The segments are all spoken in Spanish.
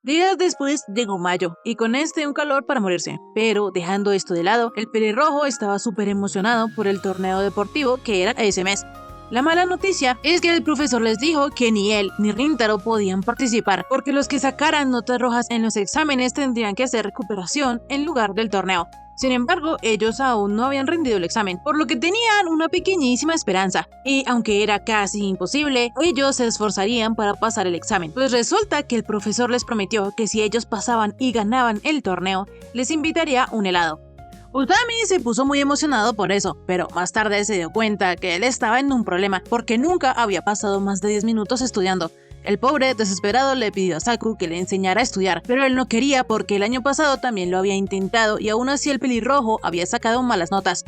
Días después llegó mayo, y con un calor para morirse. Pero dejando esto de lado, el pelirrojo estaba súper emocionado por el torneo deportivo que era ese mes. La mala noticia es que el profesor les dijo que ni él ni Rintaro podían participar, porque los que sacaran notas rojas en los exámenes tendrían que hacer recuperación en lugar del torneo. Sin embargo, ellos aún no habían rendido el examen, por lo que tenían una pequeñísima esperanza. Y aunque era casi imposible, ellos se esforzarían para pasar el examen. Pues resulta que el profesor les prometió que si ellos pasaban y ganaban el torneo, les invitaría un helado. Usami se puso muy emocionado por eso, pero más tarde se dio cuenta que él estaba en un problema, porque nunca había pasado más de 10 minutos estudiando. El pobre, desesperado, le pidió a Saku que le enseñara a estudiar, pero él no quería porque el año pasado también lo había intentado y aún así el pelirrojo había sacado malas notas.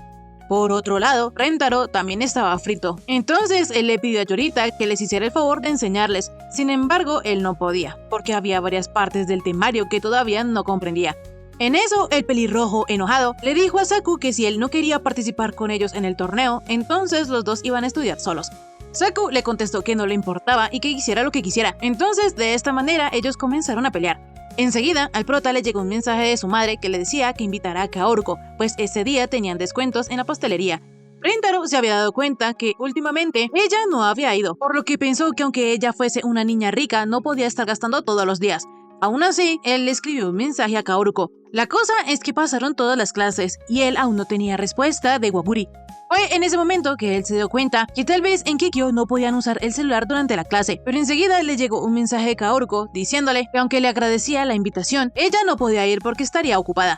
Por otro lado, Rentaro también estaba frito. Entonces él le pidió a Yorita que les hiciera el favor de enseñarles. Sin embargo, él no podía, porque había varias partes del temario que todavía no comprendía. En eso, el pelirrojo, enojado, le dijo a Saku que si él no quería participar con ellos en el torneo, entonces los dos iban a estudiar solos. Saku le contestó que no le importaba y que hiciera lo que quisiera. Entonces, de esta manera, ellos comenzaron a pelear. Enseguida, al prota le llegó un mensaje de su madre que le decía que invitara a Kaoruko, pues ese día tenían descuentos en la pastelería. Rintaro se había dado cuenta que, últimamente, ella no había ido, por lo que pensó que aunque ella fuese una niña rica, no podía estar gastando todos los días. Aún así, él le escribió un mensaje a Kaoruko. La cosa es que pasaron todas las clases, y él aún no tenía respuesta de Waguri. Fue en ese momento que él se dio cuenta que tal vez en Kikyo no podían usar el celular durante la clase, pero enseguida le llegó un mensaje de Kaoruko diciéndole que aunque le agradecía la invitación, ella no podía ir porque estaría ocupada.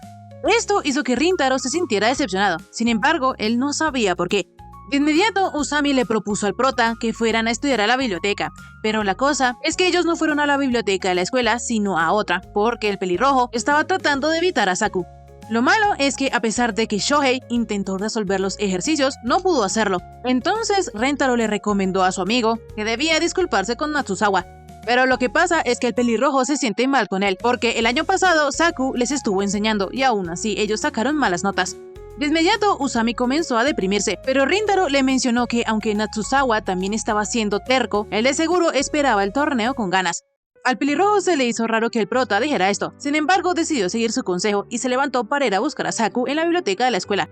Esto hizo que Rintaro se sintiera decepcionado, sin embargo, él no sabía por qué. De inmediato, Usami le propuso al prota que fueran a estudiar a la biblioteca, pero la cosa es que ellos no fueron a la biblioteca de la escuela, sino a otra, porque el pelirrojo estaba tratando de evitar a Saku. Lo malo es que a pesar de que Shohei intentó resolver los ejercicios, no pudo hacerlo. Entonces Rentaro le recomendó a su amigo que debía disculparse con Matsuzawa. Pero lo que pasa es que el pelirrojo se siente mal con él, porque el año pasado Saku les estuvo enseñando y aún así ellos sacaron malas notas. De inmediato Usami comenzó a deprimirse, pero Rintaro le mencionó que aunque Natsuzawa también estaba siendo terco, él de seguro esperaba el torneo con ganas. Al pelirrojo se le hizo raro que el prota dijera esto, sin embargo decidió seguir su consejo y se levantó para ir a buscar a Saku en la biblioteca de la escuela.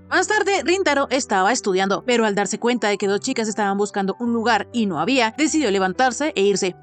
Más tarde, Rintaro estaba estudiando, pero al darse cuenta de que dos chicas estaban buscando un lugar y no había, decidió levantarse e irse.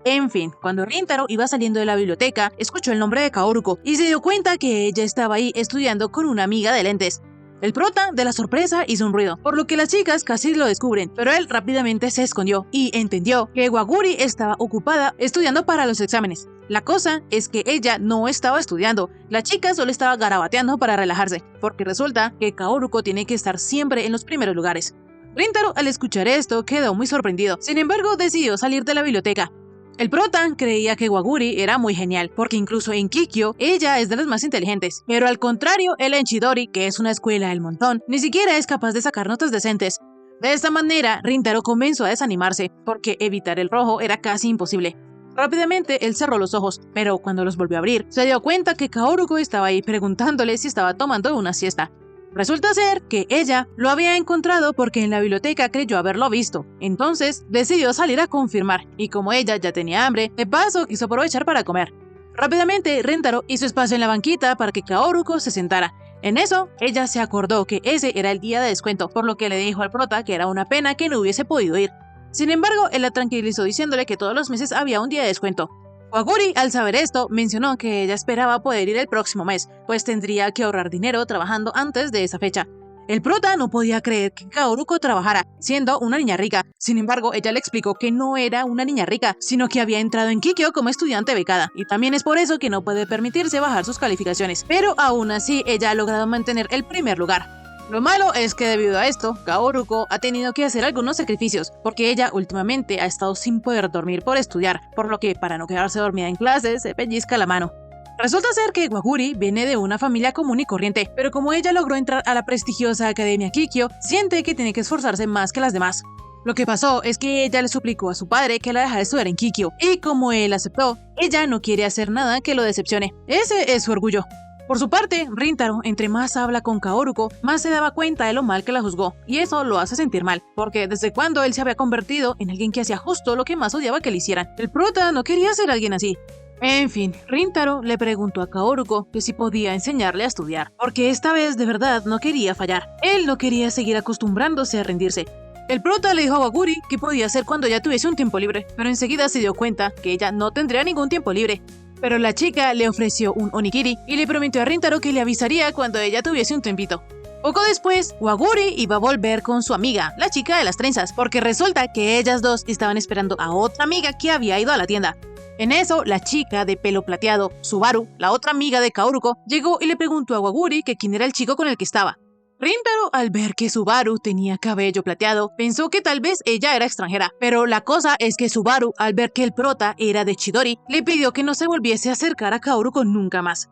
En fin, cuando Rintaro iba saliendo de la biblioteca, escuchó el nombre de Kaoruko y se dio cuenta que ella estaba ahí estudiando con una amiga de lentes. El prota, de la sorpresa, hizo un ruido, por lo que las chicas casi lo descubren, pero él rápidamente se escondió y entendió que Waguri estaba ocupada estudiando para los exámenes. La cosa es que ella no estaba estudiando, la chica solo estaba garabateando para relajarse, porque resulta que Kaoruko tiene que estar siempre en los primeros lugares. Rintaro, al escuchar esto, quedó muy sorprendido, sin embargo decidió salir de la biblioteca. El prota creía que Waguri era muy genial, porque incluso en Kikyo ella es de las más inteligentes. Pero al contrario, él en Chidori, que es una escuela del montón, ni siquiera es capaz de sacar notas decentes. De esta manera, Rintaro comenzó a desanimarse, porque evitar el rojo era casi imposible. Rápidamente él cerró los ojos, pero cuando los volvió a abrir, se dio cuenta que Kaoruko estaba ahí preguntándole si estaba tomando una siesta. Resulta ser que ella lo había encontrado porque en la biblioteca creyó haberlo visto. Entonces decidió salir a confirmar y como ella ya tenía hambre, de paso quiso aprovechar para comer. Rápidamente Rentaro hizo espacio en la banquita para que Kaoruko se sentara. En eso, ella se acordó que ese era el día de descuento, por lo que le dijo al prota que era una pena que no hubiese podido ir. Sin embargo, él la tranquilizó diciéndole que todos los meses había un día de descuento. Waguri, al saber esto, mencionó que ella esperaba poder ir el próximo mes, pues tendría que ahorrar dinero trabajando antes de esa fecha. El prota no podía creer que Kaoruko trabajara, siendo una niña rica. Sin embargo, ella le explicó que no era una niña rica, sino que había entrado en Kikyo como estudiante becada, y también es por eso que no puede permitirse bajar sus calificaciones. Pero aún así, ella ha logrado mantener el primer lugar. Lo malo es que debido a esto, Kaoruko ha tenido que hacer algunos sacrificios, porque ella últimamente ha estado sin poder dormir por estudiar, por lo que para no quedarse dormida en clases se pellizca la mano. Resulta ser que Waguri viene de una familia común y corriente, pero como ella logró entrar a la prestigiosa Academia Kikyo, siente que tiene que esforzarse más que las demás. Lo que pasó es que ella le suplicó a su padre que la dejara estudiar en Kikyo, y como él aceptó, ella no quiere hacer nada que lo decepcione. Ese es su orgullo. Por su parte, Rintaro, entre más habla con Kaoruko, más se daba cuenta de lo mal que la juzgó, y eso lo hace sentir mal, porque desde cuando él se había convertido en alguien que hacía justo lo que más odiaba que le hicieran. El prota no quería ser alguien así. En fin, Rintaro le preguntó a Kaoruko que si podía enseñarle a estudiar, porque esta vez de verdad no quería fallar. Él no quería seguir acostumbrándose a rendirse. El prota le dijo a Waguri que podía hacer cuando ella tuviese un tiempo libre, pero enseguida se dio cuenta que ella no tendría ningún tiempo libre. Pero la chica le ofreció un onigiri y le prometió a Rintaro que le avisaría cuando ella tuviese un tiempito. Poco después, Waguri iba a volver con su amiga, la chica de las trenzas, porque resulta que ellas dos estaban esperando a otra amiga que había ido a la tienda. En eso, la chica de pelo plateado, Subaru, la otra amiga de Kaoruko, llegó y le preguntó a Waguri que quién era el chico con el que estaba. Rintaro, al ver que Subaru tenía cabello plateado, pensó que tal vez ella era extranjera, pero la cosa es que Subaru, al ver que el prota era de Chidori, le pidió que no se volviese a acercar a Kaoruko nunca más.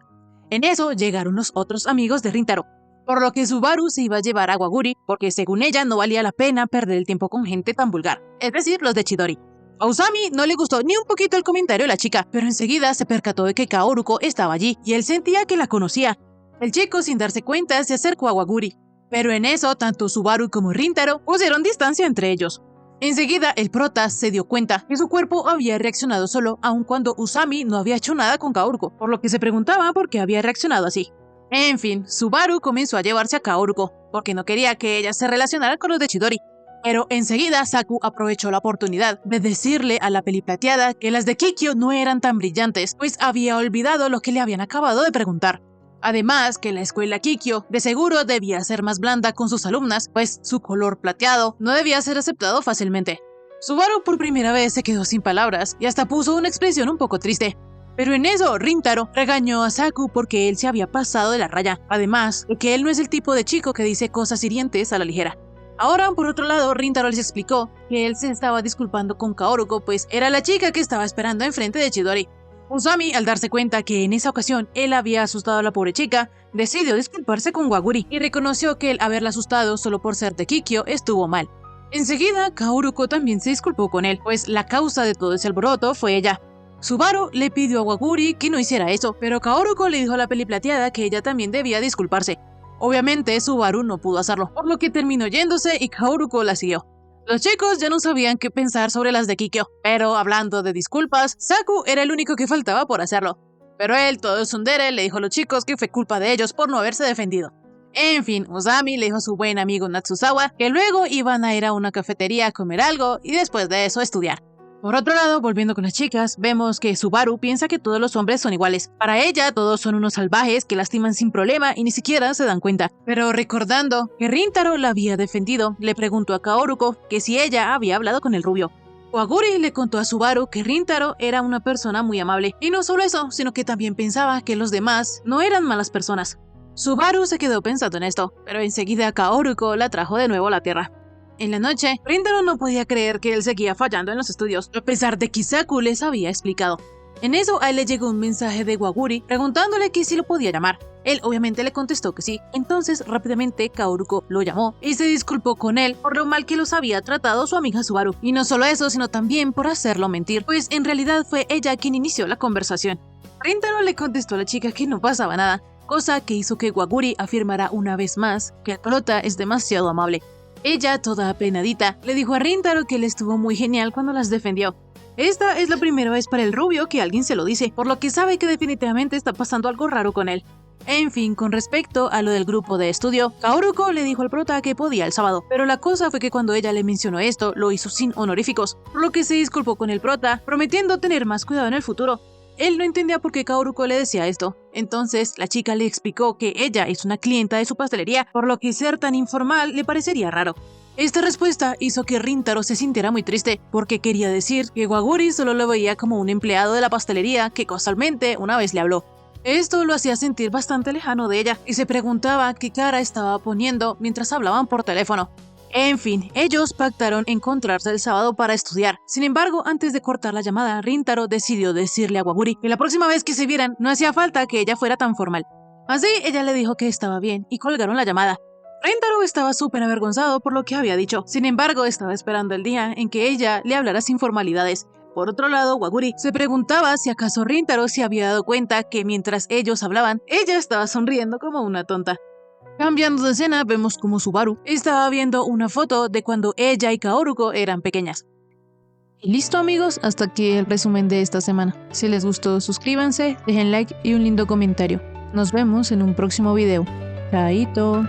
En eso llegaron los otros amigos de Rintaro, por lo que Subaru se iba a llevar a Waguri, porque según ella no valía la pena perder el tiempo con gente tan vulgar, es decir, los de Chidori. A Usami no le gustó ni un poquito el comentario de la chica, pero enseguida se percató de que Kaoruko estaba allí y él sentía que la conocía. El chico, sin darse cuenta, se acercó a Waguri, pero en eso tanto Subaru como Rintaro pusieron distancia entre ellos. Enseguida el prota se dio cuenta que su cuerpo había reaccionado solo, aun cuando Usami no había hecho nada con Kaoruko, por lo que se preguntaba por qué había reaccionado así. En fin, Subaru comenzó a llevarse a Kaoruko, porque no quería que ella se relacionara con los de Chidori. Pero enseguida Saku aprovechó la oportunidad de decirle a la peliplateada que las de Kikyo no eran tan brillantes, pues había olvidado lo que le habían acabado de preguntar. Además, que la escuela Kikyo de seguro debía ser más blanda con sus alumnas, pues su color plateado no debía ser aceptado fácilmente. Subaru por primera vez se quedó sin palabras y hasta puso una expresión un poco triste. Pero en eso, Rintaro regañó a Saku porque él se había pasado de la raya, además de que él no es el tipo de chico que dice cosas hirientes a la ligera. Ahora, por otro lado, Rintaro les explicó que él se estaba disculpando con Kaoruko, pues era la chica que estaba esperando enfrente de Chidori. Usami, al darse cuenta que en esa ocasión él había asustado a la pobre chica, decidió disculparse con Waguri y reconoció que el haberla asustado solo por ser de Kikyo estuvo mal. Enseguida, Kaoruko también se disculpó con él, pues la causa de todo ese alboroto fue ella. Subaru le pidió a Waguri que no hiciera eso, pero Kaoruko le dijo a la peliplateada que ella también debía disculparse. Obviamente, Subaru no pudo hacerlo, por lo que terminó yéndose y Kaoruko la siguió. Los chicos ya no sabían qué pensar sobre las de Kikyo, pero hablando de disculpas, Saku era el único que faltaba por hacerlo. Pero él, todo tsundere, le dijo a los chicos que fue culpa de ellos por no haberse defendido. En fin, Usami le dijo a su buen amigo Natsuzawa que luego iban a ir a una cafetería a comer algo y después de eso estudiar. Por otro lado, volviendo con las chicas, vemos que Subaru piensa que todos los hombres son iguales. Para ella, todos son unos salvajes que lastiman sin problema y ni siquiera se dan cuenta. Pero recordando que Rintaro la había defendido, le preguntó a Kaoruko que si ella había hablado con el rubio. Waguri le contó a Subaru que Rintaro era una persona muy amable, y no solo eso, sino que también pensaba que los demás no eran malas personas. Subaru se quedó pensando en esto, pero enseguida Kaoruko la trajo de nuevo a la tierra. En la noche, Rintaro no podía creer que él seguía fallando en los estudios, a pesar de que Saku les había explicado. En eso, a él le llegó un mensaje de Waguri preguntándole que si lo podía llamar. Él obviamente le contestó que sí, entonces rápidamente Kaoruko lo llamó y se disculpó con él por lo mal que los había tratado su amiga Subaru. Y no solo eso, sino también por hacerlo mentir, pues en realidad fue ella quien inició la conversación. Rintaro le contestó a la chica que no pasaba nada, cosa que hizo que Waguri afirmara una vez más que el prota es demasiado amable. Ella, toda apenadita, le dijo a Rintaro que él estuvo muy genial cuando las defendió. Esta es la primera vez para el rubio que alguien se lo dice, por lo que sabe que definitivamente está pasando algo raro con él. En fin, con respecto a lo del grupo de estudio, Kaoruko le dijo al prota que podía el sábado, pero la cosa fue que cuando ella le mencionó esto, lo hizo sin honoríficos, por lo que se disculpó con el prota, prometiendo tener más cuidado en el futuro. Él no entendía por qué Kaoruko le decía esto. Entonces, la chica le explicó que ella es una clienta de su pastelería, por lo que ser tan informal le parecería raro. Esta respuesta hizo que Rintaro se sintiera muy triste, porque quería decir que Waguri solo lo veía como un empleado de la pastelería que casualmente una vez le habló. Esto lo hacía sentir bastante lejano de ella, y se preguntaba qué cara estaba poniendo mientras hablaban por teléfono. En fin, ellos pactaron encontrarse el sábado para estudiar. Sin embargo, antes de cortar la llamada, Rintaro decidió decirle a Waguri que la próxima vez que se vieran no hacía falta que ella fuera tan formal. Así, ella le dijo que estaba bien y colgaron la llamada. Rintaro estaba súper avergonzado por lo que había dicho. Sin embargo, estaba esperando el día en que ella le hablara sin formalidades. Por otro lado, Waguri se preguntaba si acaso Rintaro se había dado cuenta que mientras ellos hablaban, ella estaba sonriendo como una tonta. Cambiando de escena, vemos como Subaru estaba viendo una foto de cuando ella y Kaoruko eran pequeñas. Y listo amigos, hasta aquí el resumen de esta semana. Si les gustó, suscríbanse, dejen like y un lindo comentario. Nos vemos en un próximo video. Chaito.